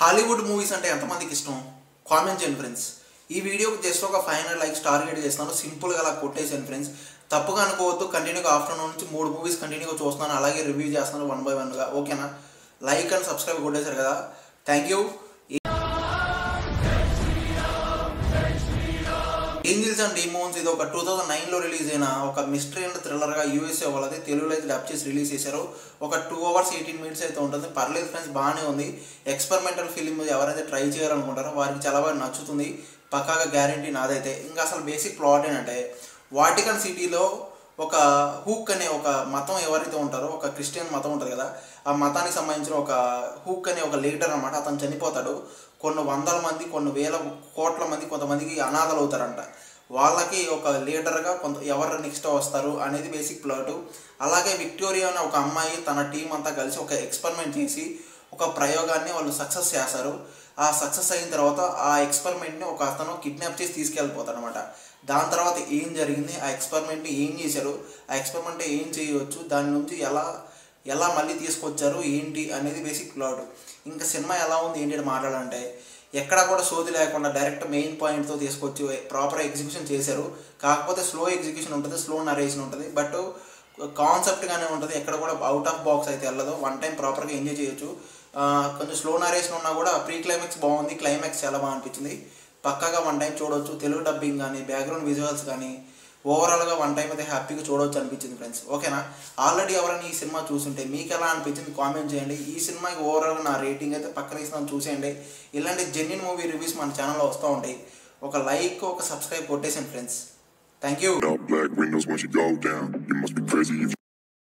Hollywood movies అంటే ఎంతమందికి ఇష్టం? కామెంట్ చేయండి ఫ్రెండ్స్. ఈ వీడియోకి జస్ట్ ఒక 500 లైక్స్ టార్గెట్ చేస్తాను. సింపుల్గా అలా కొట్టేసాను ఫ్రెండ్స్. తప్పుగా అనుకోవద్దు. కంటిన్యూగా ఆఫ్టర్నూన్ నుంచి 3 మూవీస్ కంటిన్యూగా చూస్తున్నాను, అలాగే రివ్యూ చేస్తున్నాను 1 by 1గా. ఓకేనా? లైక్ అండ్ సబ్స్క్రైబ్ కొట్టేశారు కదా, thank you. Angels and demons ఇది ఒక 2009లో రిలీజ్ అయిన ఒక మిస్టరీ అండ్ థ్రిల్లర్గా యూఎస్ఏ వాళ్ళది తెలుగులో అయితే డబ్ చేసి రిలీజ్ చేశారు. ఒక 2 hours 18 minutes అయితే ఉంటుంది. పర్లేదు ఫ్రెండ్స్, బాగానే ఉంది. ఎక్స్పెరిమెంటల్ ఫిలిం ఎవరైతే ట్రై చేయాలనుకుంటారో వారికి చాలా బాగా నచ్చుతుంది, పక్కాగా గ్యారంటీ నాదైతే. ఇంకా అసలు బేసిక్ ప్లాట్ ఏంటంటే, వాటికన్ సిటీలో ఒక హూక్ అనే ఒక మతం ఎవరైతే ఉంటారో, ఒక క్రిస్టియన్ మతం ఉంటుంది కదా, ఆ మతానికి సంబంధించిన ఒక హూక్ అనే ఒక లీడర్ అనమాట. అతను చనిపోతాడు. కొన్ని వందల మంది, కొన్ని వేల కోట్ల మంది, కొంతమందికి అనాథలు అవుతారంట. వాళ్ళకి ఒక లీడర్గా ఎవరు నెక్స్ట్ వస్తారు అనేది బేసిక్ ప్లాటు. అలాగే విక్టోరియా అనే ఒక అమ్మాయి తన టీం అంతా కలిసి ఒక ఎక్స్పెరిమెంట్ చేసి ఒక ప్రయోగాన్ని వాళ్ళు సక్సెస్ చేస్తారు. ఆ సక్సెస్ అయిన తర్వాత ఆ ఎక్స్పెరిమెంట్ని ఒక అతను కిడ్నాప్ చేసి తీసుకెళ్ళిపోతాడు అనమాట. దాని తర్వాత ఏం జరిగింది, ఆ ఎక్స్పెరిమెంట్ని ఏం చేశారు, ఆ ఎక్స్పెరిమెంట్ ఏం చేయవచ్చు, దాని నుంచి ఎలా మళ్ళీ తీసుకొచ్చారు ఏంటి అనేది బేసిక్ ప్లాట్. ఇంకా సినిమా ఎలా ఉంది ఏంటి అని మాట్లాడాలంటే, ఎక్కడ కూడా సోది లేకుండా డైరెక్ట్ మెయిన్ పాయింట్తో తీసుకొచ్చి ప్రాపర్ ఎగ్జిక్యూషన్ చేశారు. కాకపోతే స్లో ఎగ్జిక్యూషన్ ఉంటుంది, స్లో నరేషన్ ఉంటుంది, బట్ కాన్సెప్ట్గానే ఉంటుంది. ఎక్కడ కూడా అవుట్ ఆఫ్ బాక్స్ అయితే వెళ్ళదు. వన్ టైం ప్రాపర్గా ఎంజాయ్ చేయొచ్చు. కొంచెం స్లో నరేషన్ ఉన్నా కూడా ప్రీ క్లైమాక్స్ బాగుంది, క్లైమాక్స్ చాలా బాగా అనిపించింది. పక్కాగా వన్ టైం చూడవచ్చు. తెలుగు డబ్బింగ్ కానీ, బ్యాక్గ్రౌండ్ విజువల్స్ కానీ, ఓవరాల్గా వన్ టైం అయితే హ్యాపీగా చూడవచ్చు అనిపించింది ఫ్రెండ్స్. ఓకేనా? ఆల్రెడీ ఎవరైనా ఈ సినిమా చూస్తుంటే మీకు ఎలా అనిపించింది కామెంట్ చేయండి. ఈ సినిమాకి ఓవరాల్గా నా రేటింగ్ అయితే పక్కన ఇస్తాను, చూసేయండి. ఇలాంటి జెన్యూన్ మూవీ రివ్యూస్ మన ఛానల్లో వస్తూ ఉంటాయి. ఒక లైక్, ఒక సబ్స్క్రైబ్ కొట్టేసాను ఫ్రెండ్స్. Thank you.